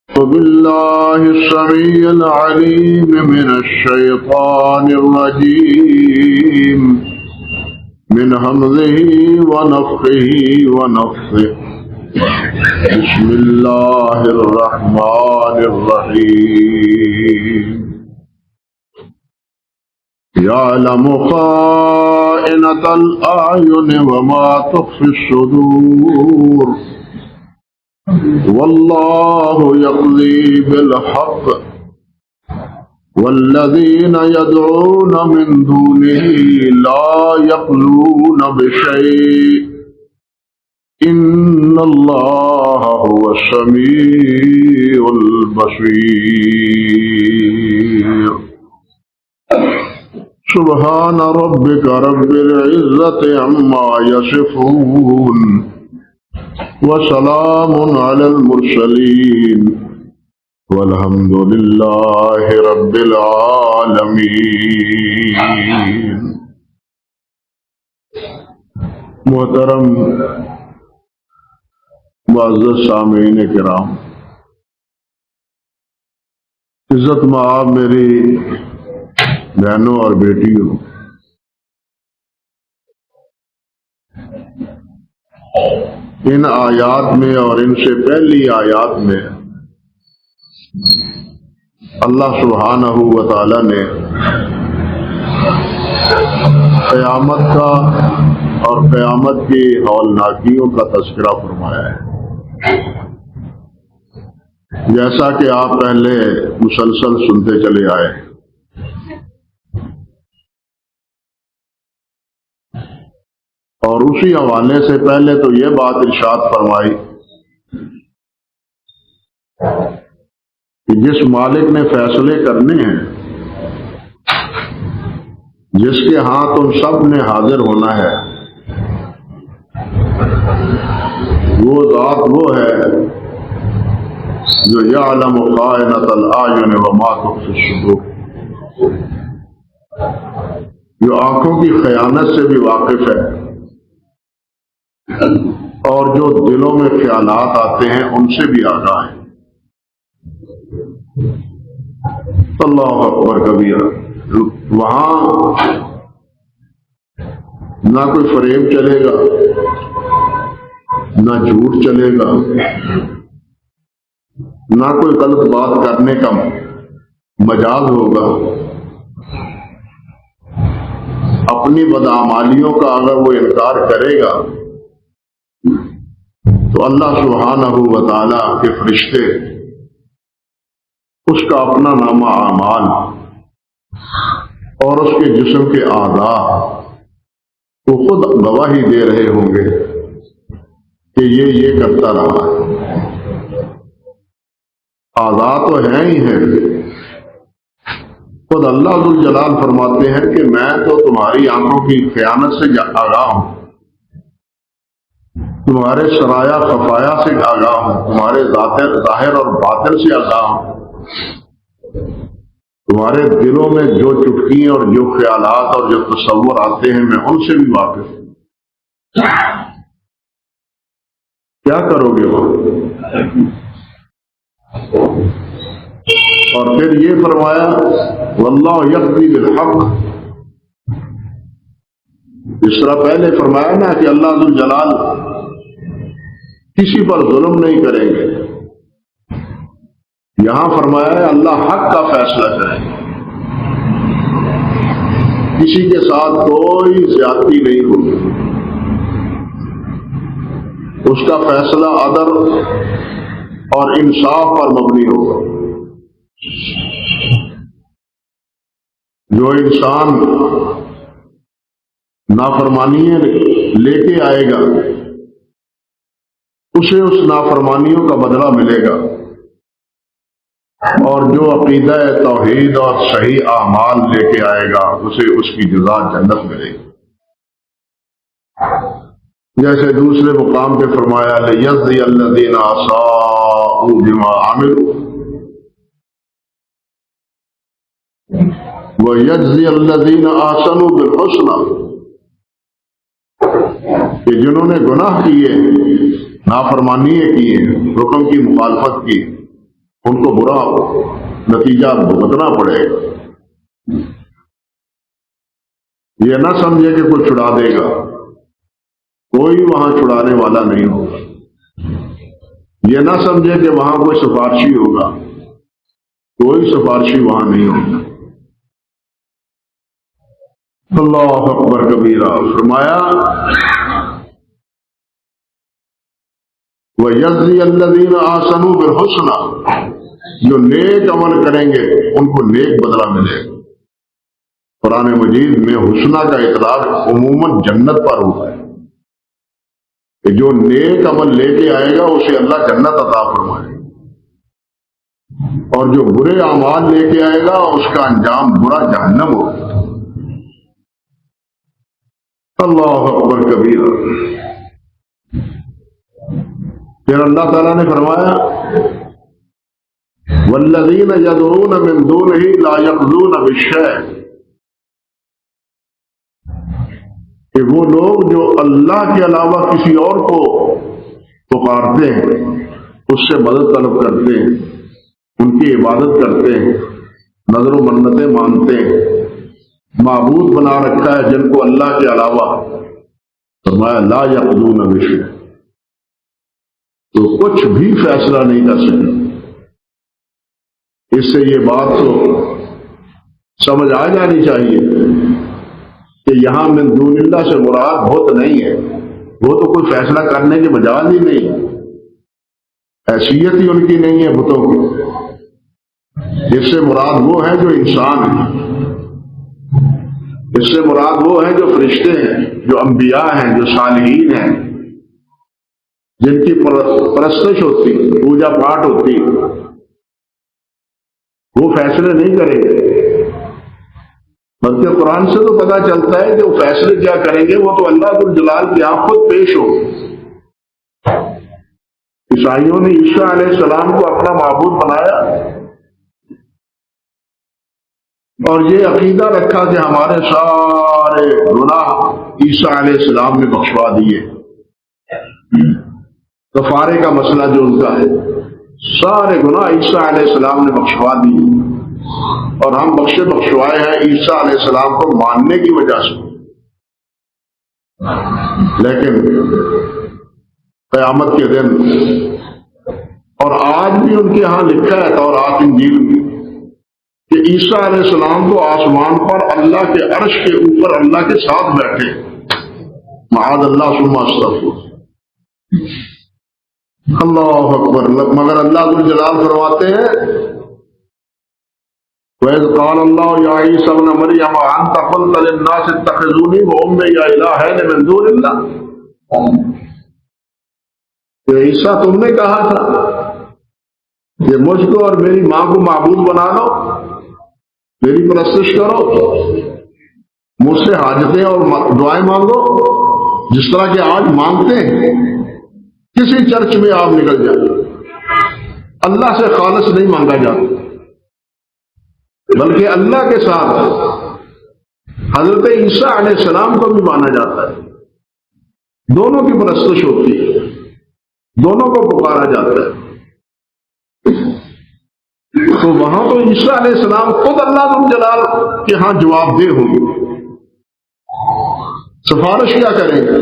بالله السميع العليم من الشيطان الرجيم من همزه ونفخه ونفثه بسم الله الرحمن الرحيم يعلم خائنة الأعين وما تخفي الصدور والله يقضي بالحق والذين يدعون من دونه لا يقضون بشيء إن الله هو السميع البصير سبحان ربك رب العزة عما يصفون وسلام على المرسلين والحمد لله رب العالمين. محترم معزز سامعین کرام، عزت مآب میری بہنوں اور بیٹیوں، ان آیات میں اور ان سے پہلی آیات میں اللہ سبحانہ و تعالی نے قیامت کا اور قیامت کی ہولناکیوں کا تذکرہ فرمایا ہے. جیسا کہ آپ پہلے مسلسل سنتے چلے آئے، اور اسی حوالے سے پہلے تو یہ بات ارشاد فرمائی کہ جس مالک نے فیصلے کرنے ہیں، جس کے ہاں تم سب نے حاضر ہونا ہے، وہ ذات وہ ہے جو یعلم خائنۃ الاعین وما تخفی الصدور، جو آنکھوں کی خیانت سے بھی واقف ہے اور جو دلوں میں خیالات آتے ہیں ان سے بھی آگاہ ہے. اللہ اکبر کبیرہ. وہاں نہ کوئی فریب چلے گا، نہ جھوٹ چلے گا، نہ کوئی غلط بات کرنے کا مجاز ہوگا. اپنی بدعمالیوں کا اگر وہ انکار کرے گا تو اللہ سبحانہ و تعالی کے فرشتے اس کا اپنا نامہ اعمال اور اس کے جسم کے اعضاء کو خود گواہی دے رہے ہوں گے کہ یہ کرتا رہا ہے. اعضاء تو ہیں ہی ہیں. خود اللہ ذوالجلال فرماتے ہیں کہ میں تو تمہاری آنکھوں کی خیانت سے آگاہ ہوں، تمہارے سرایا خفایا سے آگاہ ہوں، تمہارے ظاہر اور باطن سے آگاہ ہوں، تمہارے دلوں میں جو چٹکیاں اور جو خیالات اور جو تصور آتے ہیں میں ان سے بھی واقف ہوں. کیا کرو گے وہ؟ اور پھر یہ فرمایا واللہ یقضی بالحق. اس طرح پہلے فرمایا نا کہ اللہ ذوالجلال کسی پر ظلم نہیں کریں گے، یہاں فرمایا ہے اللہ حق کا فیصلہ کرے گا، کسی کے ساتھ کوئی زیادتی نہیں ہوگی، اس کا فیصلہ عدل اور انصاف پر مبنی ہوگا. جو انسان نافرمانیاں لے کے آئے گا اسے اس نافرمانیوں کا بدلہ ملے گا، اور جو عقیدہ توحید اور صحیح اعمال لے کے آئے گا اسے اس کی جزا جنت ملے گی. جیسے دوسرے مقام پہ فرمایا لیجزی الذین اساءوا بما عملوا ویجزی الذین احسنوا بالحسنى، کہ جنہوں نے گناہ کیے، نافرمانییں کی، حکم کی مخالفت کی، ان کو برا نتیجہ بھگتنا پڑے گا۔ یہ نہ سمجھے کہ کوئی چھڑا دے گا، کوئی وہاں چھڑانے والا نہیں ہوگا۔ یہ نہ سمجھے کہ وہاں کوئی سفارشی ہوگا، کوئی سفارشی وہاں نہیں ہوگا۔ اللہ اکبر کبیرہ۔ فرمایا وَيَجْزِيَ الَّذِينَ أَحْسَنُوا بِالْحُسْنَى، جو نیک عمل کریں گے ان کو نیک بدلہ ملے گا۔ قرآن مجید میں حسنہ کا اطلاق عموماً جنت پر ہوا ہے کہ جو نیک عمل لے کے آئے گا اسے اللہ جنت عطا فرمائے گا، اور جو برے اعمال لے کے آئے گا اس کا انجام برا جہنم ہوگا۔ اللہ اکبر کبیرہ۔ پھر اللہ تعالیٰ نے فرمایا والذین یدعون من دونہ لا یقضون بالشیء، کہ وہ لوگ جو اللہ کے علاوہ کسی اور کو پکارتے ہیں، اس سے مدد طلب کرتے ہیں، ان کی عبادت کرتے ہیں، نظر و منتیں مانتے ہیں، معبود بنا رکھا ہے جن کو اللہ کے علاوہ، فرمایا لا یقضون بالشیء، تو کچھ بھی فیصلہ نہیں کر سکتے۔ اس سے یہ بات تو سمجھ آ جانی چاہیے کہ یہاں من دون اللہ سے مراد بت نہیں ہے، وہ تو کوئی فیصلہ کرنے کے مجال ہی نہیں ہے، حیثیت ہی ان کی نہیں ہے بتوں کی۔ اس سے مراد وہ ہے جو انسان ہیں، اس سے مراد وہ ہیں جو فرشتے ہیں، جو انبیاء ہیں، جو صالحین ہیں، جن کی پرستش ہوتی، پوجا پاٹ ہوتی، وہ فیصلے نہیں کریں گے، بلکہ قرآن سے تو پتہ چلتا ہے کہ وہ فیصلے کیا کریں گے، وہ تو اللہ ذو الجلال کے یہاں خود پیش ہو۔ عیسائیوں نے عیسیٰ علیہ السلام کو اپنا معبود بنایا اور یہ عقیدہ رکھا کہ ہمارے سارے گناہ عیسیٰ علیہ السلام نے بخشوا دیے۔ کفارے کا مسئلہ جو ان کا ہے، سارے گناہ عیسیٰ علیہ السلام نے بخشوا دیے، اور ہم بخشوائے ہیں عیسیٰ علیہ السلام کو ماننے کی وجہ سے۔ لیکن قیامت کے دن، اور آج بھی ان کے ہاں لکھا ہے تورات انجیل میں کہ عیسیٰ علیہ السلام تو آسمان پر اللہ کے عرش کے اوپر اللہ کے ساتھ بیٹھے، معاذ اللہ ثم استغفر۔ اللہ اکبر۔ مگر اللہ ذو الجلال فرماتے ہیں وَإِذْ قَالَ اللَّهُ يَا عِيسَى ابْنَ مَرْيَمَ أَأَنْتَ قُلْتَ لِلنَّاسِ اتَّخِذُونِي وَأُمِّيَ إِلَٰهَيْنِ مِن دُونِ اللَّهِ، کہ عیسیٰ تم نے کہا تھا کہ مجھ کو اور میری ماں کو معبود بنا لو، میری پرستش کرو، مجھ سے حاجتیں اور دعائیں مانگو، جس طرح کہ آج مانگتے ہیں۔ کسی چرچ میں آپ نکل جائیں، اللہ سے خالص نہیں مانگا جاتا، بلکہ اللہ کے ساتھ حضرت عیسیٰ علیہ السلام کو بھی مانا جاتا ہے، دونوں کی پرستش ہوتی ہے، دونوں کو پکارا جاتا ہے۔ تو وہاں تو عیسیٰ علیہ السلام خود اللہ ذو الجلال کے ہاں جواب دہ ہوں گے، سفارش کیا کریں گے؟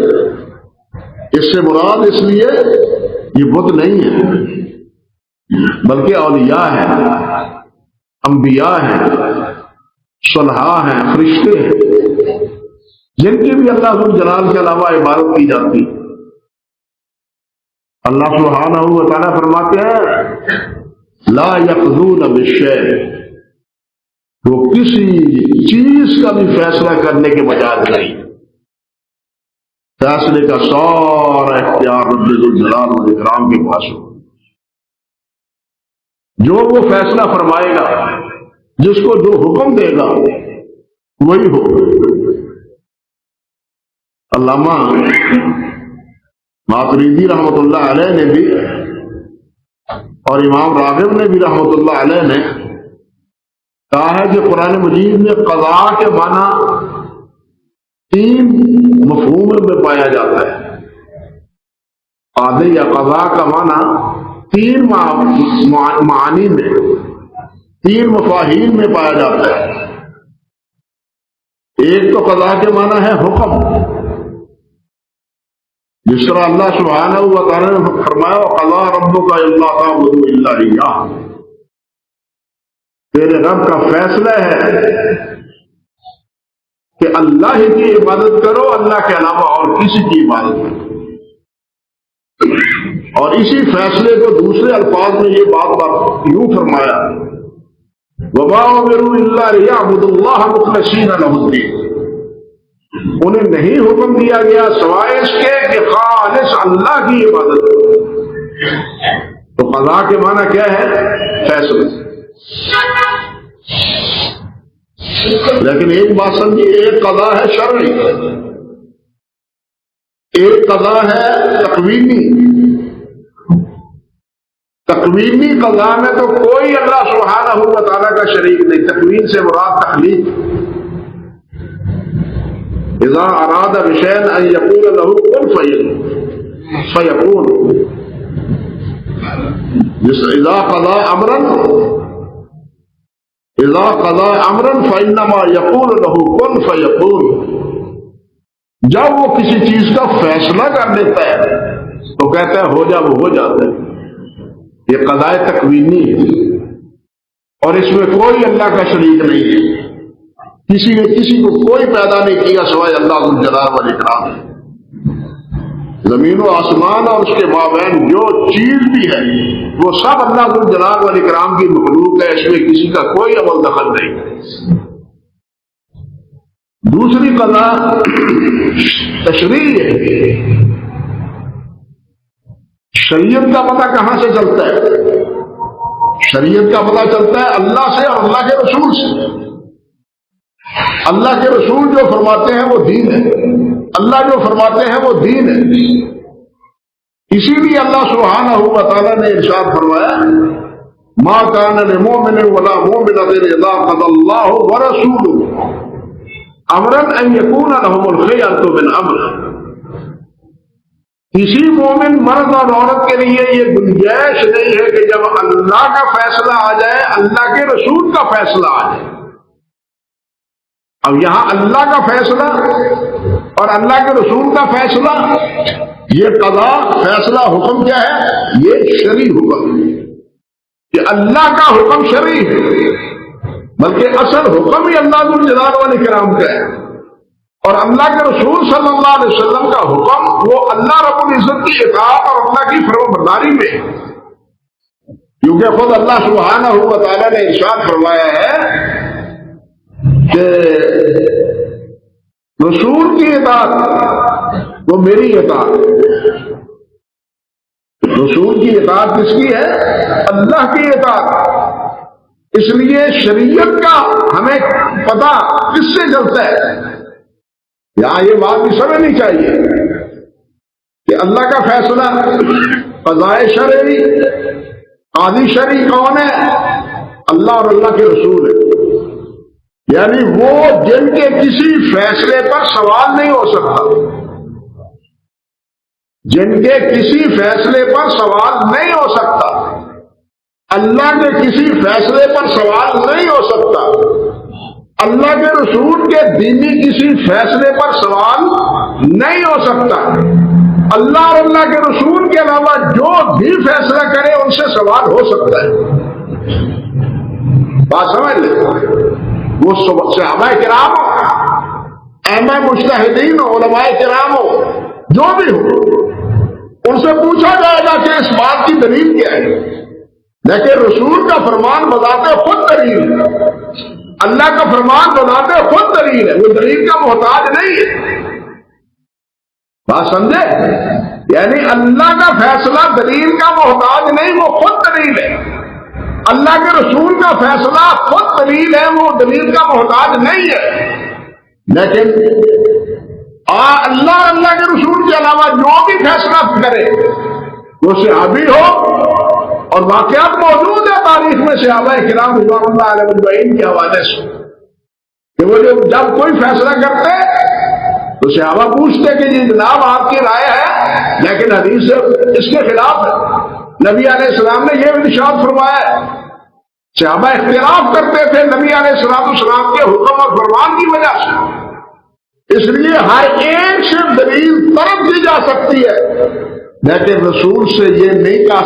اس سے مراد اس لیے یہ بت نہیں ہے، بلکہ اولیاء ہیں، انبیاء ہیں، صلحاء ہیں، فرشتے ہیں، جن کی بھی اللہ ذو الجلال کے علاوہ عبادت کی جاتی۔ اللہ سبحانہ و تعالیٰ فرماتے ہیں لا یقضون بالشیء، وہ کسی چیز کا بھی فیصلہ کرنے کے مجاز نہیں، فیصلے کا سارا اختیار رب ذو الجلال والاکرام کے پاس ہو۔ جو وہ فیصلہ فرمائے گا، جس کو جو حکم دے گا وہی ہو۔ علامہ ماتریدی رحمۃ اللہ علیہ نے بھی اور امام راغب نے بھی رحمۃ اللہ علیہ نے کہا ہے کہ قرآن مجید میں قضاء کے معنی 3 مفہوم میں پایا جاتا ہے۔ قاضی یا قضاء کا معنی تین معانی میں، تین مفاہیم میں پایا جاتا ہے۔ ایک تو قضا کے معنی ہے حکم، جس طرح اللہ سبحانہ و تعالیٰ نے فرمایا وَقَضَىٰ رَبُّكَ أَلَّا تَعْبُدُوا إِلَّا إِيَّاهُ، تیرے رب کا فیصلہ ہے کہ اللہ ہی کی عبادت کرو، اللہ کے علاوہ اور کسی کی عبادت کرو۔ اور اسی فیصلے کو دوسرے الفاظ میں یہ بات یوں فرمایا وَمَا أُمِرُوا إِلَّا لِيَعْبُدُوا اللَّهَ مُخْلِصِينَ لَهُ الدِّينَ، انہیں نہیں حکم دیا گیا سوائے اس کے کہ خالص اللہ کی عبادت کرو۔ تو قضا کے معنی کیا ہے؟ فیصلہ۔ لیکن ایک بات سمجھیے، ایک قضا ہے شرعی، ایک قضا ہے تقویمی۔ تقویمی قضا میں تو کوئی اللہ سبحانہ و تعالیٰ کا شریک نہیں۔ تقویم سے مراد تخلیق۔ اذا اراد بشيء ان يقول له كن فيكون، اذا قضى امرا فانما يقول له كن فيكون، جب وہ کسی چیز کا فیصلہ کر لیتا ہے تو کہتا ہے ہو جا، وہ ہو جاتا ہے۔ یہ قضاء تکوینی ہے اور اس میں کوئی اللہ کا شریک نہیں ہے۔ کسی نے کسی کو کوئی پیدا نہیں کیا سوائے اللہ ذو الجلال والاکرام۔ زمین و آسمان اور اس کے مابین جو چیز بھی ہے وہ سب اللہ ذو الجلال والاکرام کی مخلوق ہے، اس میں کسی کا کوئی عمل دخل نہیں۔ دوسری قضا تشریع ہے۔ شریعت کا پتہ کہاں سے چلتا ہے؟ شریعت کا پتہ چلتا ہے اللہ سے اور اللہ کے رسول سے۔ اللہ کے رسول جو فرماتے ہیں وہ دین ہے، اللہ جو فرماتے ہیں وہ دین ہے۔ اسی لیے اللہ سبحانہ و تعالیٰ نے ارشاد فرمایا ما کان لمؤمن ولا مؤمنۃ اذا قضى الله ورسوله امرا ان يكون لهم الخيرة من امرهم، کسی مومن مرد اور عورت کے لیے یہ گنجائش نہیں ہے کہ جب اللہ کا فیصلہ آ جائے، اللہ کے رسول کا فیصلہ آ جائے۔ اب یہاں اللہ کا فیصلہ اور اللہ کے رسول کا فیصلہ، یہ قضا فیصلہ حکم کیا ہے؟ یہ شرعی حکم کہ اللہ کا حکم شرعی ہے، بلکہ اصل حکم ہی اللہ ذو الجلال والاکرام کا ہے، اور اللہ کے رسول صلی اللہ علیہ وسلم کا حکم وہ اللہ رب العزت کی اطاعت اور اللہ کی فرمانبرداری میں، کیونکہ خود اللہ سبحانہ و تعالیٰ نے ارشاد فرمایا ہے کہ رسول کی اطاعت وہ میری اطاعت۔ رسول کی اطاعت کس کی ہے؟ اللہ کی اطاعت۔ اس لیے شریعت کا ہمیں پتہ کس سے چلتا ہے؟ یہاں یہ بات بھی سمجھنی چاہیے کہ اللہ کا فیصلہ قضاء شرعی، قاضی شرعی کون ہے؟ اللہ اور اللہ کے رسول ہے، یعنی وہ جن کے کسی فیصلے پر سوال نہیں ہو سکتا، جن کے کسی فیصلے پر سوال نہیں ہو سکتا، اللہ کے کسی فیصلے پر سوال نہیں ہو سکتا، اللہ کے رسول کے دینی کسی فیصلے پر سوال نہیں ہو سکتا، اللہ اور اللہ کے رسول کے علاوہ جو بھی فیصلہ کرے ان سے سوال ہو سکتا ہے۔ بات سمجھ لیں، وہ صحابہ کرام ہو، ائمہ مجتہدین ہو، علماء کرام ہو، جو بھی ہو، ان سے پوچھا جائے گا کہ اس بات کی دلیل کیا ہے، لیکن رسول کا فرمان بذات خود دلیل ہے، اللہ کا فرمان بذات خود دلیل ہے، وہ دلیل کا محتاج نہیں ہے۔ بات سمجھے؟ یعنی اللہ کا فیصلہ دلیل کا محتاج نہیں، وہ خود دلیل ہے۔ اللہ کے رسول کا فیصلہ خود دلیل ہے، وہ دلیل کا محتاج نہیں ہے۔ لیکن اللہ اور اللہ کے رسول کے علاوہ جو بھی فیصلہ کرے، وہ صحابی ہو، اور واقعات موجود ہے تاریخ میں صحابہ کرام رضوان اللہ علیہ اجمعین کے حوالے سے کہ وہ جب کوئی فیصلہ کرتے تو صحابہ پوچھتے کہ جی جناب آپ کی رائے ہے، لیکن حدیث اس کے خلاف ہے، نبی علیہ السلام نے یہ ارشاد فرمایا ہے. صحابہ اختلاف کرتے تھے نبی علیہ السلام کے حکم اور فرمان کی وجہ سے، اس لیے ہر ایک سے دلیل طلب کی جا سکتی ہے، لیکن رسول سے یہ نہیں کہا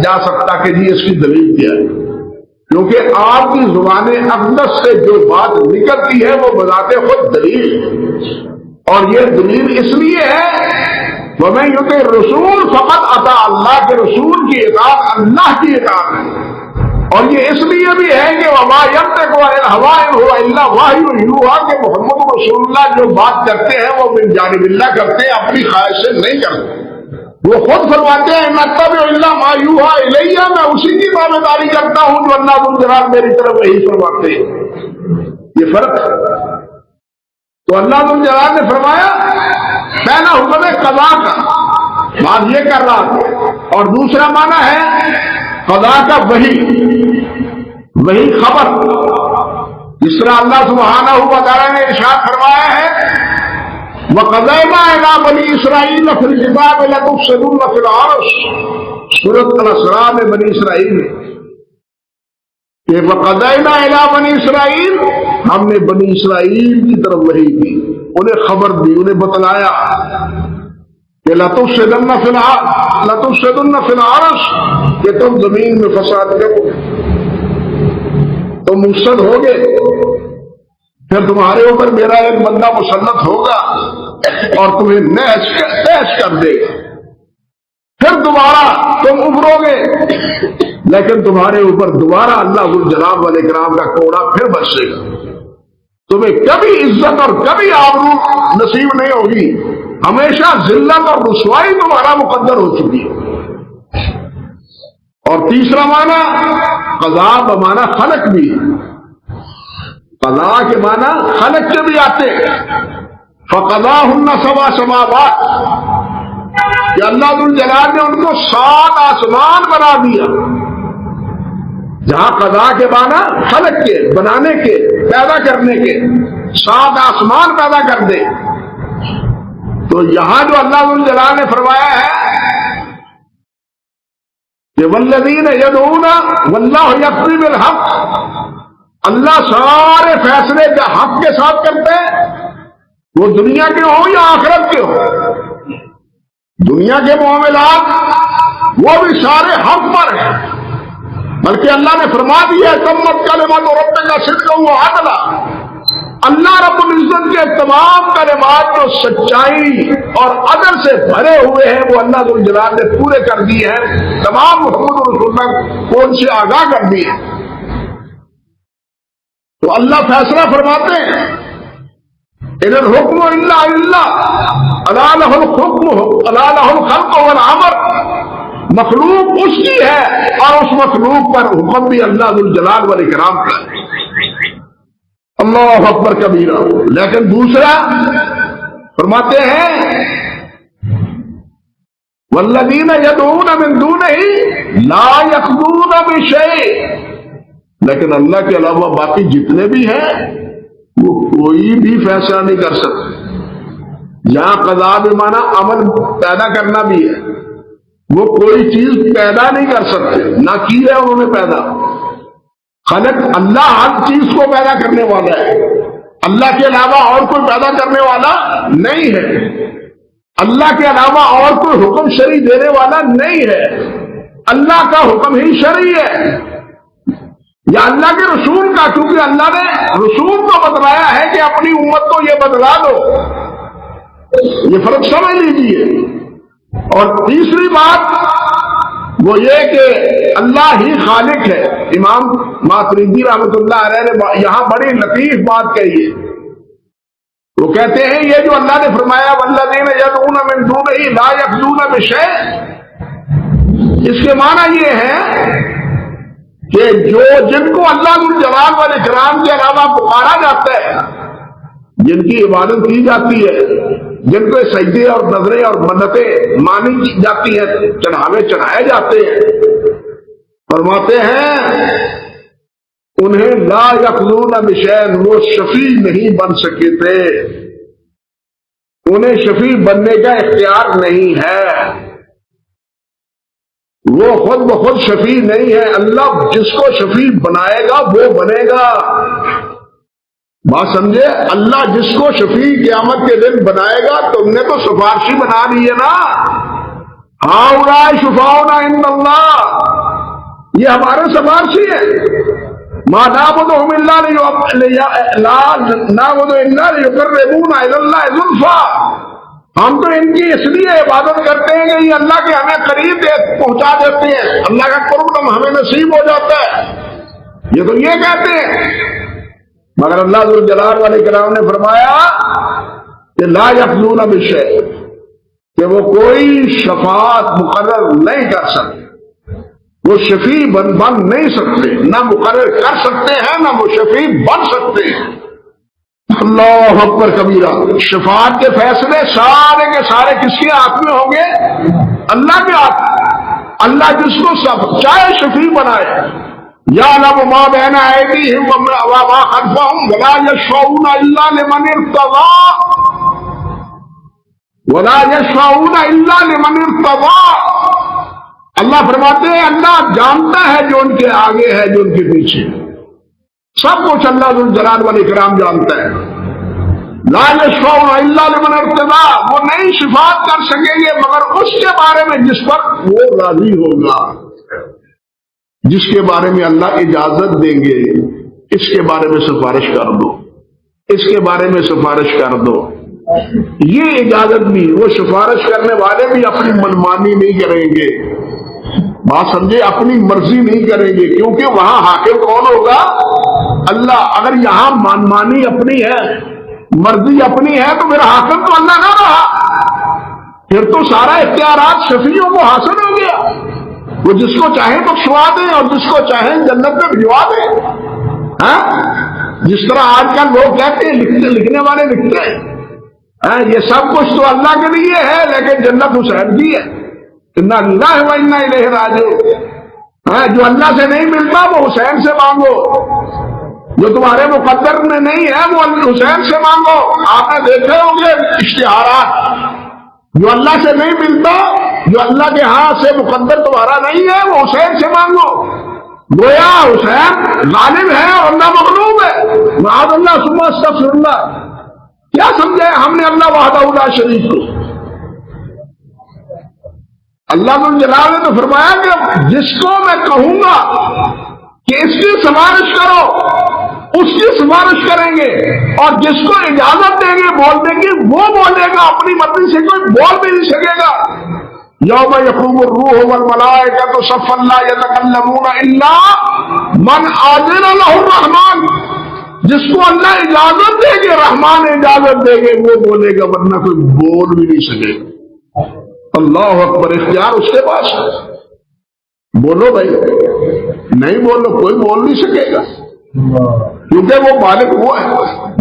جا سکتا کہ جی اس کی دلیل کیا ہے، کیونکہ آپ کی زبان اقدس سے جو بات نکلتی ہے وہ بذات خود دلیل ہے. اور یہ دلیل اس لیے ہے وَمَن يُطِعِ الرَّسُولَ فَقَدْ أَطَاعَ اللہ کے رسول کی اطاعت اللہ کی اطاعت ہے. اور یہ اس لیے بھی ہے کہ وَمَا يَنطِقُ عَنِ الْهَوَىٰ إِنْ هُوَ إِلَّا وَحْيٌ يُوحَىٰ کہ محمد رسول اللہ جو بات کرتے ہیں وہ من جانب اللہ کرتے ہیں، اپنی خواہش سے نہیں کرتے. وہ خود فرماتے ہیں إِنْ أَتَّبِعُ إِلَّا مَا يُوحَىٰ إِلَيَّ، میں اسی کی تابعداری کرتا ہوں جو اللہ ذو الجلال میری طرف وہی فرماتے ہیں. یہ فرق ہے. تو اللہ ذو الجلال نے فرمایا پہلا حکم ہے قضا کا، بات یہ کر رہا تھا، اور دوسرا معنی ہے قضا کا وہی خبر، جس طرح اللہ سبحانہ و تعالیٰ نے ارشاد فرمایا ہے وَقَضَيْنَا إِلَىٰ بَنِي إِسْرَائِيلَ فِي الْكِتَابِ لَتُفْسِدُنَّ فِي الْأَرْضِ، سورۃ الاسراء میں بنی اسرائیل میں کہ وَقَضَيْنَا إِلَىٰ بَنِي إِسْرَائِيلَ، ہم نے بنی اسرائیل کی طرف وحی کی، انہیں خبر دی، انہیں بتلایا کہ لَتُفْسِدُنَّ فِي الْأَرْضِ کہ تم زمین میں فساد کرو، تم مفسد ہوگے، پھر تمہارے اوپر میرا ایک بندہ مسلط ہوگا اور تمہیں نیش کر دے گا، پھر دوبارہ تم ابھرو گے، لیکن تمہارے اوپر دوبارہ اللہ ذو الجلال والاکرام کا کوڑا پھر برسے گا. تمہیں کبھی عزت اور کبھی آبرو نصیب نہیں ہوگی، ہمیشہ ذلت اور رسوائی تمہارا مقدر ہو چکی ہے. اور تیسرا معنی قضا بمعنی خلق بھی، قضا کے معنی خلق کے بھی آتے فَقَضَاهُنَّ سَبْعَ سَمَاوَاتٍ کہ اللہ ذو الجلال نے ان کو 7 آسمان بنا دیا. جہاں قضا کے معنی خلق کے، بنانے کے، پیدا کرنے کے، 7 آسمان پیدا کر دے. تو یہاں جو اللہ ذو الجلال نے فرمایا ہے کہ وَالَّذِينَ يَدْعُونَ وَاللَّهُ يَقْضِي بِالْحَقِّ، اللہ سارے فیصلے جو حق کے ساتھ کرتے ہیں، وہ دنیا کے ہوں یا آخرت کے ہوں. دنیا کے معاملات وہ بھی سارے حق پر ہیں، بلکہ اللہ نے فرما دیا تمت کلمات ربک صدقا وعدلا، اللہ رب العزت کے تمام کلمات جو سچائی اور عدل سے بھرے ہوئے ہیں وہ اللہ ذو الجلال نے پورے کر دیے ہیں، تمام محمد رسول اللہ کو ان سے آگاہ کر دیے. تو اللہ فیصلہ فرماتے ہیں ان الحکم الا للہ الا لہ الحکم الا لہ الخلق والامر، مخلوق اس کی ہے اور اس مخلوق پر حکم بھی اللہ ذو الجلال والاکرام کا ہے. اللہ اکبر کبیرہ. لیکن دوسرا فرماتے ہیں والذین یدعون من دونہ لا یقضون بشیء، لیکن اللہ کے علاوہ باقی جتنے بھی ہیں وہ کوئی بھی فیصلہ نہیں کر سکتے. یہاں قضا بمعنی عمل پیدا کرنا بھی ہے، وہ کوئی چیز پیدا نہیں کر سکتے، نہ کی ہے انہوں نے پیدا. خالق اللہ ہر چیز کو پیدا کرنے والا ہے، اللہ کے علاوہ اور کوئی پیدا کرنے والا نہیں ہے، اللہ کے علاوہ اور کوئی حکم شرعی دینے والا نہیں ہے، اللہ کا حکم ہی شرعی ہے یا اللہ کے رسول کا، کیونکہ اللہ نے رسول کو بتلایا ہے کہ اپنی امت کو یہ بتلا دو. یہ فرق سمجھ لیجیے. اور تیسری بات وہ یہ کہ اللہ ہی خالق ہے. امام ماتریدی رحمۃ اللہ علیہ نے یہاں بڑی لطیف بات کہی ہے. وہ کہتے ہیں یہ جو اللہ نے فرمایا والذین یدعون من دونہ لا یقضون بشیء، اس کے معنی یہ ہے کہ جن کو اللہ ذوالجلال والاکرام کے علاوہ پکارا جاتا ہے، جن کی عبادت کی جاتی ہے، جن کو سجدے اور نظریں اور منتیں مانی جاتی ہیں، چڑھاوے چڑھائے جاتے ہیں، فرماتے ہیں انہیں لا یقضون بشیء، وہ شفیع نہیں بن سکے تھے، انہیں شفیع بننے کا اختیار نہیں ہے. وہ خود بخود شفیع نہیں ہے، اللہ جس کو شفیع بنائے گا وہ بنے گا۔ بات سمجھے؟ اللہ جس کو شفیع قیامت کے دن بنائے گا، تم نے تو سفارشی بنا دی ہے نا، ہؤلاء شفاؤنا عند اللہ، یہ ہمارے سفارشی ہیں۔ ما نعبدهم الا ليقربونا الى الله زلفى، ہم تو ان کی اس لیے عبادت کرتے ہیں کہ یہ اللہ کے ہمیں قریب پہنچا دیتے ہیں، اللہ کا قرب ہمیں نصیب ہو جاتا ہے، یہ تو یہ کہتے ہیں۔ مگر اللہ ذو الجلال والاکرام نے فرمایا کہ لا یقضون بشیء، کہ وہ کوئی شفاعت مقرر نہیں کر سکتے، وہ شفیع بن نہیں سکتے، نہ مقرر کر سکتے ہیں نہ وہ شفیع بن سکتے ہیں۔ اللہ اکبر کبیرہ۔ شفاعت کے فیصلے سارے کے سارے کس کے ہاتھ میں ہوں گے؟ اللہ کے ہاتھ۔ اللہ جس کو سب چاہے شفیع بنائے، یعلم ما بین ایدیہم وما خلفہم ولا یشفعون الا لمن ارتضی ولا یشفعون الا لمن ارتضی۔ اللہ فرماتے ہیں اللہ جانتا ہے جو ان کے آگے ہے، جو ان کے پیچھے، سب کچھ اللہ ذو الجلال والاکرام جانتا ہے۔ لا یشفعون الا لمن ارتضی، وہ نہیں شفاعت کر سکیں گے مگر اس کے بارے میں جس پر وہ راضی ہوگا، جس کے بارے میں اللہ اجازت دیں گے، اس کے بارے میں سفارش کر دو، اس کے بارے میں سفارش کر دو۔ یہ اجازت بھی، وہ سفارش کرنے والے بھی اپنی منمانی نہیں کریں گے، بات سمجھے، اپنی مرضی نہیں کریں گے، کیونکہ وہاں حاکم کون ہوگا؟ اللہ۔ اگر یہاں منمانی اپنی ہے، مرضی اپنی ہے، تو میرا حاکم تو اللہ نہ رہا، پھر تو سارا اختیارات شفیعوں کو حاصل ہو گیا، وہ جس کو چاہیں بخشوا دیں اور جس کو چاہیں جنت میں بھجوا دیں۔ ہاں، جس طرح آج کل لوگ کہتے ہیں، لکھنے والے لکھتے ہیں یہ سب کچھ تو اللہ کے لیے ہے لیکن جنت حسین کی ہے، انا للہ و انا الیہ راجعون۔ جو اللہ سے نہیں ملتا وہ حسین سے مانگو، جو تمہارے مقدر میں نہیں ہے وہ حسین سے مانگو۔ آپ نے دیکھے ہوں گے اشتہارات، جو اللہ سے نہیں ملتا، جو اللہ کے ہاں سے مقدر تمہارا نہیں ہے، وہ حسین سے مانگو۔ گویا حسین غالب ہے اور اللہ مغلوب ہے، معاذ اللہ ثم استغفر اللہ۔ کیا سمجھے ہم نے اللہ وحدہ لا شریک کو؟ اللہ جلال نے تو فرمایا کہ جس کو میں کہوں گا کہ اس کی سفارش کرو، اس کی سفارش کریں گے، اور جس کو اجازت دیں گے بولنے کی وہ بولے گا، اپنی مرضی سے کوئی بول بھی نہیں سکے گا۔ یوم یقوم الروح والملائکۃ صفا لا یتکلمون الا من اذن له الرحمن، جس کو اللہ اجازت دے گے، رحمان اجازت دے گے، وہ بولے گا، ورنہ کوئی بول بھی نہیں سکے گا۔ اللہ اکبر، اختیار اس کے پاس ہے، بولو بھائی، نہیں بولو کوئی بول نہیں سکے گا، کیونکہ وہ مالک وہ ہے،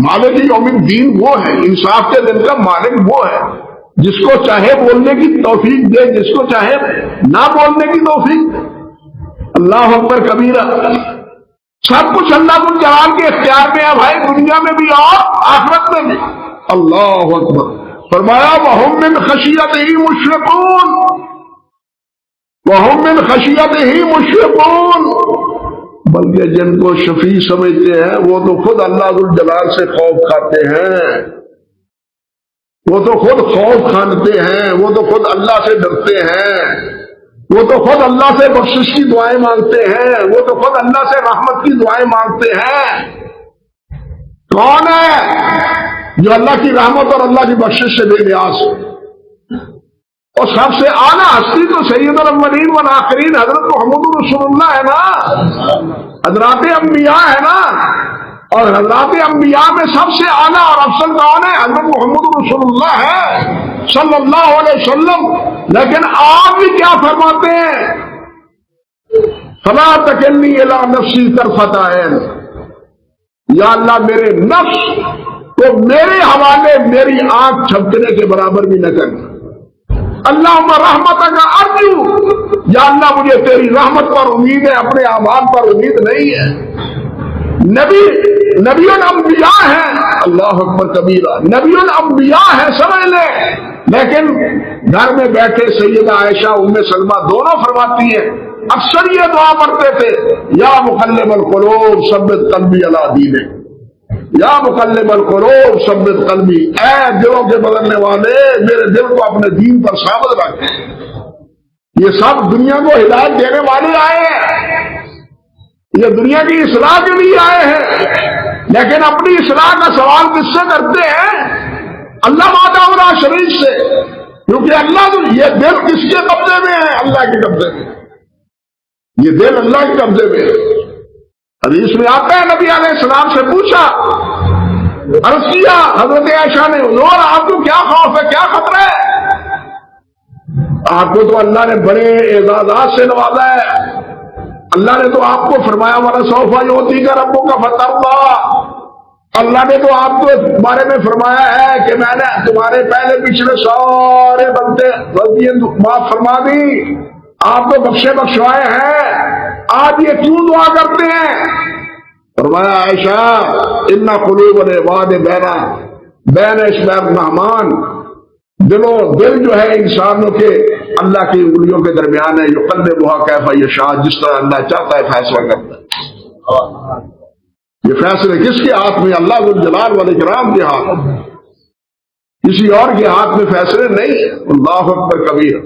مالک یوم الدین وہ ہے، انصاف کے دن کا مالک وہ ہے، جس کو چاہے بولنے کی توفیق دے، جس کو چاہے نہ بولنے کی توفیق۔ اللہ اکبر کبیرہ۔ سب کچھ اللہ کو جلال کے اختیار میں ہے بھائی، دنیا میں بھی اور آخرت میں بھی۔ اللہ اکبر۔ فرمایا وَهُم مِّن خَشْيَتِهِ مُشْفِقُونَ، وَهُم مِّن خَشْيَتِهِ مُشْفِقُونَ، بلکہ جن کو شفیع سمجھتے ہیں وہ تو خود اللہ ذو الجلال سے خوف کھاتے ہیں، وہ تو خود خوف کھاتے ہیں، وہ تو خود اللہ سے ڈرتے ہیں، وہ تو خود اللہ سے بخشش کی دعائیں مانگتے ہیں، وہ تو خود اللہ سے رحمت کی دعائیں مانگتے ہیں۔ کون ہے جو اللہ کی رحمت اور اللہ کی بخشش سے بے نیاز؟ اور سب سے اعلیٰ ہستی تو سید الاولین والآخرین حضرت محمد رسول اللہ ہے نا، حضرات انبیاء ہے نا، اور حضرات انبیاء میں سب سے اعلیٰ اور افضل کون ہے؟ حضرت محمد رسول اللہ ہے صلی اللہ علیہ وسلم۔ لیکن آپ بھی کیا فرماتے ہیں؟ فلا تکلنی الی نفسی طرفۃ عین، یا اللہ میرے نفس کو میرے حوالے میری آنکھ جھپکنے کے برابر بھی نہ کرنا۔ اللہم رحمتک ارجو، یا اللہ مجھے تیری رحمت پر امید ہے، اپنے اعمال پر امید نہیں ہے۔ نبی الانبیاء ہیں، اللہ اکبر کبیرہ، نبی الانبیاء ہیں، سمجھ لیں لیکن گھر میں بیٹھے سیدہ عائشہ ام سلمہ دونوں فرماتی ہیں اکثر یہ دعا پڑھتے تھے یا مقلب القلوب ثبت قلبی علی دینک، یا مقلب القلوب ثبت قلبی، اے دلوں کے بدلنے والے میرے دل کو اپنے دین پر ثابت رکھ۔ یہ سب دنیا کو ہدایت دینے والے آئے ہیں، یہ دنیا کی اصلاح کے لیے آئے ہیں، لیکن اپنی اصلاح کا سوال کس سے کرتے ہیں؟ اللہ وحدہ شریف سے، کیونکہ اللہ یہ دل کس کے قبضے میں ہے؟ اللہ کے قبضے میں، یہ دل اللہ کے قبضے میں ہے۔ حدیث میں آتا ہے نبی علیہ السلام سے پوچھا، عرض کیا حضرت عائشہ نے، حضور آپ کو کیا خوف ہے، کیا خطرہ ہے؟ آپ کو تو اللہ نے بڑے اعزازات سے نوازا ہے، اللہ نے تو آپ کو فرمایا وَلَسَوْفَ يُعْطِيكَ رَبُّكَ فَتَرْضَىٰ، اللہ نے تو آپ کے بارے میں فرمایا ہے کہ میں نے تمہارے پہلے پچھلے سارے غلطیاں معاف فرما دی، آپ تو بخشے بخشوائے ہیں، آج یہ کیوں دعا کرتے ہیں؟ فرمایا عائشہ ان قلوب العباد بین اصبع الرحمن، دل جو ہے انسانوں کے اللہ کی انگلیوں کے درمیان ہے، یقلبها کیف یشاء، جس طرح اللہ چاہتا ہے فیصلہ کرتا ہے۔ یہ فیصلے کس کے ہاتھ میں؟ اللہ ذو الجلال والاکرام کے ہاتھ میں، کسی اور کے ہاتھ میں فیصلے نہیں۔ اللہ اکبر کبیر۔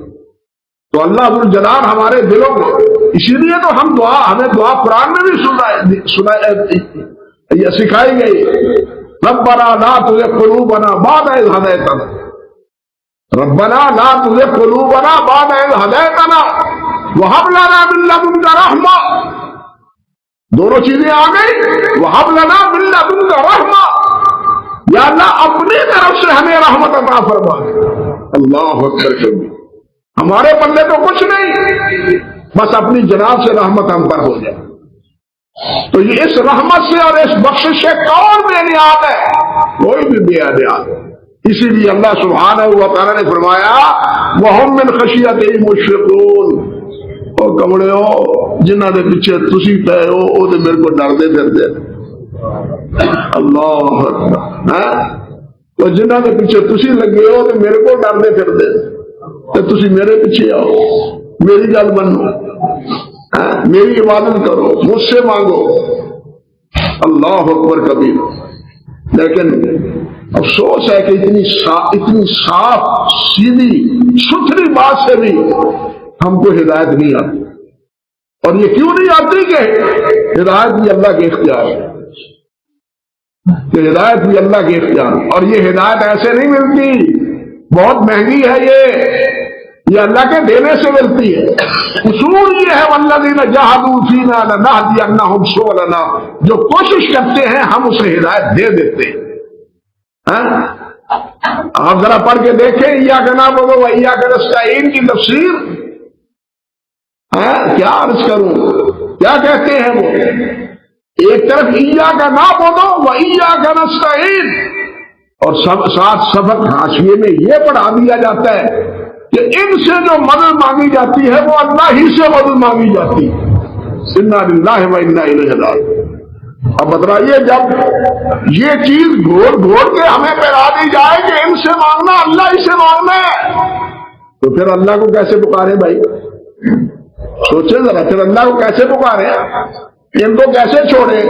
تو اللہ ذو الجلال ہمارے دلوں کو، اسی لیے تو ہمیں دعا قرآن میں بھی سکھائی گئی، ربنا لا تزغ قلوبنا بعد اذ ہدیتنا، ربنا لا تزغ قلوبنا بعد اذ ہدیتنا وہب لنا من لدنک رحمہ، دونوں چیزیں آ گئی، وہب لنا من لدنک رحمہ، یا اللہ اپنی طرف سے ہمیں رحمت عطا فرما۔ اللہ اکبر کبیر۔ ہمارے پلے تو کچھ نہیں، بس اپنی جناب سے رحمت ہم پر ہو جائے۔ تو یہ اس رحمت سے اور اس بخشش سے کون بے نیاز ہے؟ کوئی بھی بے نیاز ہے۔ اسی لیے اللہ سبحانہ و تعالیٰ نے فرمایا وَهُم مِّن خَشْيَتِهِ مُشْفِقُونَ، او کمڑے ہو جنہاں دے پیچھے تسی پے ہو او تے میرے کو ڈر دے پھردے۔ اللہ اکبر۔ تو جنہاں دے پیچھے تسی لگے ہو تے میرے کو ڈر دے پھردے تے تسی میرے پیچھے آؤ، میری گل منو، میری عبادت کرو، مجھ سے مانگو۔ اللہ اکبر کبیر۔ لیکن افسوس ہے کہ اتنی صاف سیدھی ستھری بات سے بھی ہم کو ہدایت نہیں آتی۔ اور یہ کیوں نہیں آتی کہ ہدایت بھی اللہ کے اختیار ہے، کہ ہدایت بھی اللہ کے اختیار ہے، اور یہ ہدایت ایسے نہیں ملتی، بہت مہنگی ہے، یہ اللہ کے دینے سے ملتی ہے۔ اصول یہ ہے والذین جاہدوا فینا لنہدینہم سبلنا، جو کوشش کرتے ہیں ہم اسے ہدایت دے دیتے ہیں۔ آپ ذرا پڑھ کے دیکھیں ایاک نعبد و ایاک نستعین کی تفسیر، کیا عرض کروں، کیا کہتے ہیں وہ؟ ایک طرف ایاک نعبد و ایاک نستعین، اور ساتھ سبق حاشیے میں یہ پڑھا دیا جاتا ہے کہ ان سے جو مدد مانگی جاتی ہے وہ اللہ ہی سے مدد مانگی جاتی ہے۔ انا للہ و انا الیہ راجعون۔ اب بتلائیے جب یہ چیز گھوڑ کے ہمیں پہلا دی جائے کہ ان سے مانگنا اللہ ہی سے مانگنا ہے، تو پھر اللہ کو کیسے پکارے بھائی؟ سوچیں ذرا، پھر اللہ کو کیسے پکارے، ان کو کیسے چھوڑے؟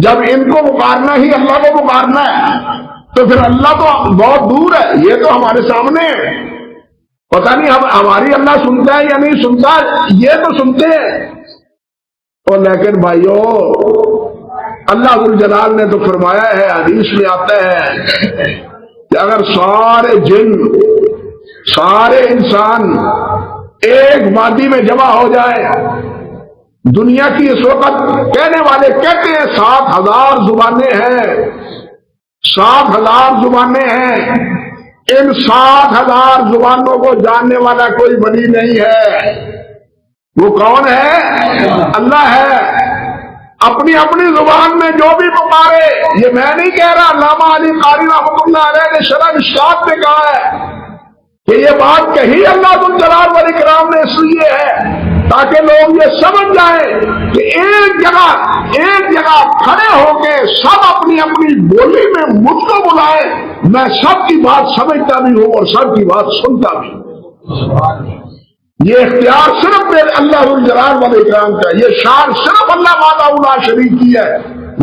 جب ان کو پکارنا ہی اللہ کو پکارنا ہے تو پھر اللہ تو بہت دور ہے، یہ تو ہمارے سامنے ہے۔ پتہ نہیں ہماری اللہ سنتا ہے یا نہیں سنتا، یہ تو سنتے ہیں۔ اور لیکن بھائیو اللہ ذو الجلال نے تو فرمایا ہے، حدیث میں آتا ہے کہ اگر سارے جن سارے انسان ایک وادی میں جمع ہو جائے، دنیا کی اس وقت کہنے والے کہتے ہیں 7,000 زبانیں ہیں، 7,000 زبانیں ہیں، ان 7,000 زبانوں کو جاننے والا کوئی ولی نہیں ہے۔ وہ کون ہے؟ اللہ ہے۔ اپنی اپنی زبان میں جو بھی پکارے، یہ میں نہیں کہہ رہا، علامہ علی قاری رحمۃ اللہ علیہ نے شرح مشکات میں کہا ہے کہ یہ بات کہی اللہ ذو الجلال والاکرام نے اس لیے ہے تاکہ لوگ یہ سمجھ جائیں کہ ایک جگہ کھڑے ہو کے سب اپنی اپنی بولی میں مجھ کو بلائیں، میں سب کی بات سمجھتا بھی ہوں اور سب کی بات سنتا بھی ہوں۔ یہ اختیار صرف میرے اللہ الجلال والاکرام کا، یہ شان صرف اللہ وحدہ لا شریک کی ہے،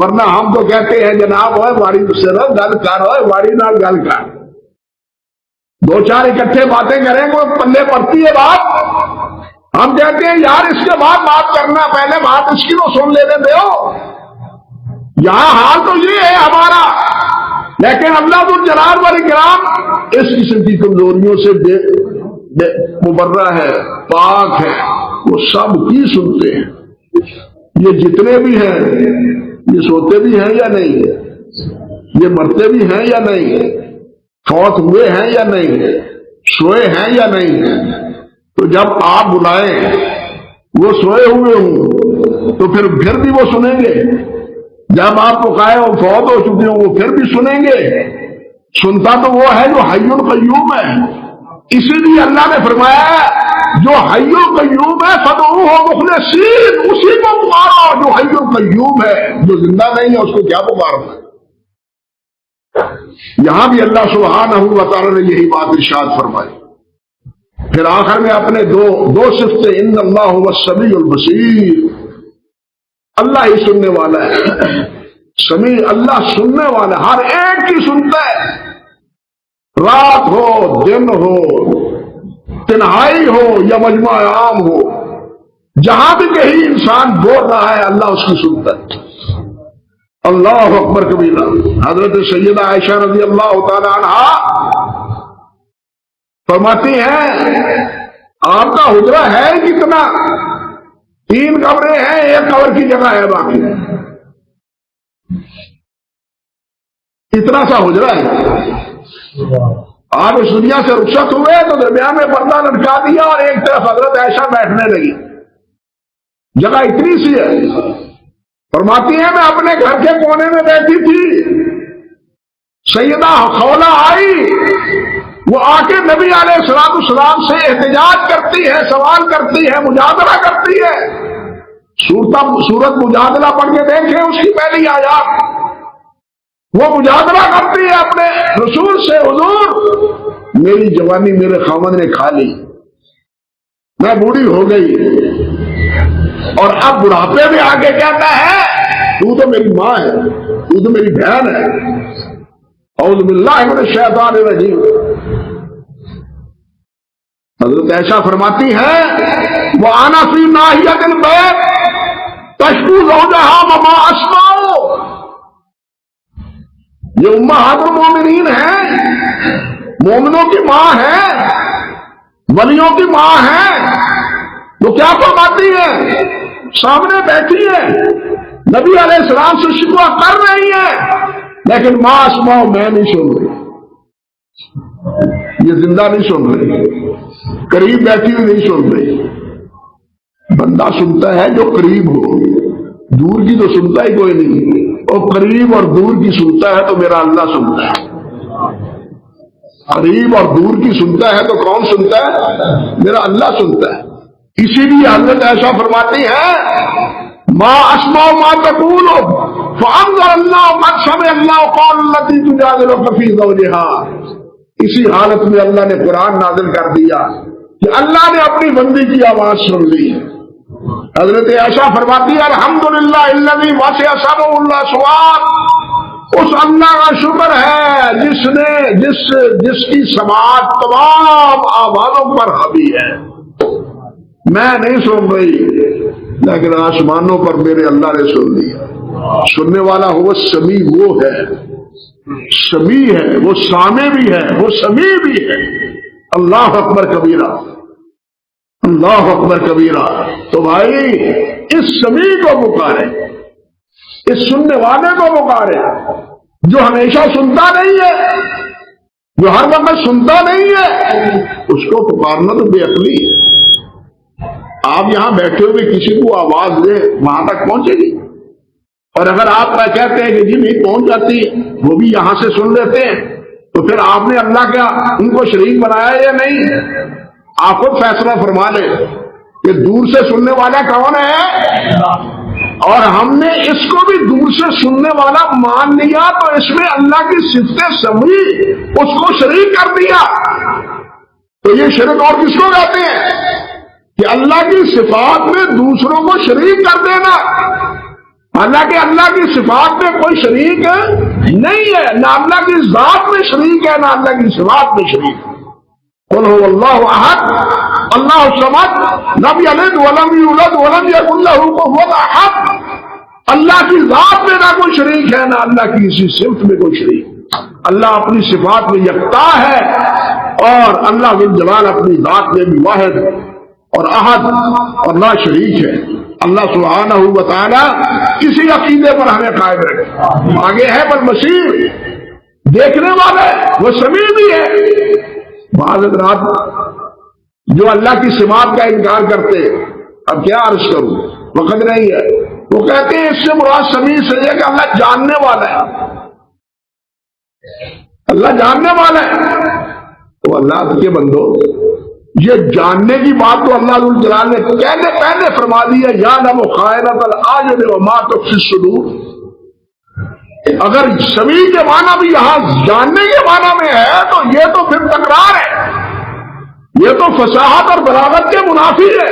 ورنہ ہم تو کہتے ہیں جناب ہوئے باری سے رو گل کر ہوئے باری نہ گل کر، دو چار اکٹھے باتیں کریں گے پلے پڑتی ہے بات، ہم کہتے ہیں یار اس کے بعد بات کرنا، پہلے بات اس کی تو سن لینے دو۔ یہاں حال تو یہ ہے ہمارا، لیکن اللہ الجلال والاکرام اس قسم کی کمزوریوں سے مبرہ ہے، پاک ہے، وہ سب کی سنتے ہیں۔ یہ جتنے بھی ہیں یہ سوتے بھی ہیں یا نہیں، یہ مرتے بھی ہیں یا نہیں، فوت ہوئے ہیں یا نہیں، سوئے ہیں یا نہیں۔ تو جب آپ بلائیں وہ سوئے ہوئے ہوں تو پھر بھی وہ سنیں گے، جب آپ پکائے وہ فوت ہو چکے ہوں وہ پھر بھی سنیں گے۔ سنتا تو وہ ہے جو حی القیوم ہے، اسی لیے اللہ نے فرمایا جو حی القیوم ہے فدعوہ مخلصین، اسی کو پکارو جو حی القیوم ہے، جو زندہ نہیں ہے اس کو کیا پکارنا۔ یہاں بھی اللہ سبحانہ و تعالی نے یہی بات ارشاد فرمائی۔ پھر آخر میں اپنے دو صفتیں، ان اللہ هو السمیع البصیر، اللہ ہی سننے والا ہے، سمیع اللہ سننے والا ہے، ہر ایک کی سنتا ہے، رات ہو دن ہو تنہائی ہو یا مجمع عام ہو، جہاں بھی کہیں انسان بول رہا ہے اللہ اس کی سنتا ہے۔ اللہ اکبر کبیرہ۔ حضرت سیدہ عائشہ رضی اللہ تعالی عنہا فرماتی ہیں آپ کا حجرہ ہے کتنا؟ 3 قبریں ہیں، 1 قبر کی جگہ ہے باقی، اتنا سا حجرہ ہے۔ آپ اس دنیا سے رخصت ہوئے تو درمیان میں پردہ لٹکا دیا اور ایک طرف حضرت عائشہ بیٹھنے لگی، جگہ اتنی سی ہے۔ فرماتی ہیں میں اپنے گھر کے کونے میں بیٹھی تھی، سیدہ خولہ آئی، وہ آ کے نبی علیہ السلام سے احتجاج کرتی ہے، سوال کرتی ہے، مجادلہ کرتی ہے۔ سورت مجادلہ پڑھ کے دیکھیں اس کی پہلی آیات، وہ مجادلہ کرتی ہے اپنے رسول سے، حضور میری جوانی میرے خاوند نے کھا لی، میں بوڑھی ہو گئی اور اب بڑھاپے میں آگے کہتا ہے تو تو میری ماں ہے، تو تو میری بہن ہے۔ اعوذ باللہ من الشیطان الرجیم۔ حضرت عائشہ فرماتی ہے وَأَنَا فِي نَاحِيَةِ الْبَيْتِ تَشْكُو زَوْجَهَا وَمَا أَسْمَعُ۔ یہ امہات المومنین ہیں، مومنوں کی ماں ہے، ولیوں کی ماں ہے، وہ کیا فرماتی ہے؟ سامنے بیٹھی ہے، نبی علیہ السلام سے شکوہ کر رہی ہے، لیکن ماں اسماؤ میں نہیں سن رہی، یہ زندہ نہیں سن رہی، قریب بیٹھی ہوئی نہیں سن رہی۔ بندہ سنتا ہے جو قریب ہو، دور کی تو سنتا ہی کوئی نہیں، اور قریب اور دور کی سنتا ہے تو میرا اللہ سنتا ہے۔ قریب اور دور کی سنتا ہے تو کون سنتا ہے؟ میرا اللہ سنتا ہے۔ اسی لیے حضرت عائشہ فرماتی ہے ما اسمع ما تقول فانظر اللہ قد سمع اللہ قول التي تجادلك في زوجها۔ اسی حالت میں اللہ نے قرآن نازل کر دیا کہ اللہ نے اپنی بندی کی آواز سن لی۔ حضرت عائشہ فرماتی ہے الحمدللہ الذی وسع سمعه الاصوات، اس اللہ کا شکر ہے جس کی سماعت تمام آوازوں پر حاوی ہے۔ میں نہیں سن رہی لیکن آسمانوں پر میرے اللہ نے سن لیا۔ سننے والا ہو سمیع وہ ہے، سمیع ہے، وہ سامع بھی ہے، وہ سمیع بھی ہے۔ اللہ اکبر کبیرہ، اللہ اکبر کبیرہ۔ تو بھائی اس سمیع کو پکارے، اس سننے والے کو پکارے جو ہمیشہ سنتا نہیں ہے، جو ہر وقت سنتا نہیں ہے، اس کو پکارنا تو بے عقلی ہے۔ آپ یہاں بیٹھے ہوئے کسی کو آواز دے وہاں تک پہنچے گی، اور اگر آپ کہتے ہیں کہ جی نہیں پہنچ جاتی، وہ بھی یہاں سے سن لیتے ہیں، تو پھر آپ نے اللہ کیا ان کو شریک بنایا یا نہیں؟ آپ خود فیصلہ فرما لیں کہ کہ دور سے سننے والا کون ہے؟ اور ہم نے اس کو بھی دور سے سننے والا مان لیا تو اس میں اللہ کی صفتیں سمجھی اس کو شریک کر دیا. تو یہ شرک اور کس کو کہتے ہیں؟ کہ اللہ کی صفات میں دوسروں کو شریک کر دینا، حالانکہ اللہ کی صفات میں کوئی شریک نہیں ہے، نہ اللہ کی ذات میں شریک ہے نہ اللہ کی صفات میں شریک ہے. قل هو اللہ احد اللہ الصمد لم یلد ولم یولد ولم یکن لہ کفوا احد. اللہ کی ذات میں نہ کوئی شریک ہے نہ اللہ کی کسی صفت میں کوئی شریک. اللہ اپنی صفات میں یکتا ہے اور اللہ ذو الجلال اپنی ذات میں بھی واحد اور احد اور لا شریک ہے. اللہ سبحانہ و تعالی کسی عقیدے پر ہمیں قائم رکھے. آگے ہے بالبصیر، دیکھنے والا ہے، وہ سمیع بھی ہے. بعض حضرات جو اللہ کی صفات کا انکار کرتے ہیں، اب کیا عرض کروں، وقت نہیں ہے، وہ کہتے ہیں اس سے مراد سمیع سے ہے کہ اللہ جاننے والا ہے. اللہ جاننے والا ہے. تو اللہ کے بندو، یہ جاننے کی بات تو اللہ ذو الجلال نے پہلے فرما دی ہے، یعلم خائنۃ الاعین وما تخفی الصدور. اگر سمیع کے معنی بھی یہاں جاننے کے معنی میں ہے تو یہ تو پھر تکرار ہے، یہ تو فصاحت اور بلاغت کے منافی ہے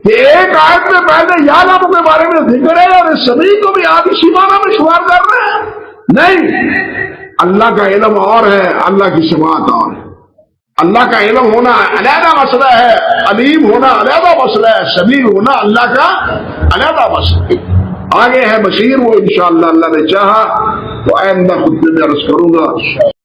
کہ ایک آیت میں پہلے یعلم کے بارے میں ذکر ہے اور اس سمیع کو بھی آپ اسی معنی میں شمار کر رہے ہیں. نہیں، اللہ کا علم اور ہے، اللہ کی صفات اور ہے. اللہ کا علم ہونا علیحدہ مسئلہ ہے، علیم ہونا علیحدہ مسئلہ ہے، سمیع ہونا اللہ کا علیحدہ مسئلہ ہے. آگے ہے بشیر، وہ انشاءاللہ اللہ نے چاہا تو آئندہ خطبے میں عرض کروں گا.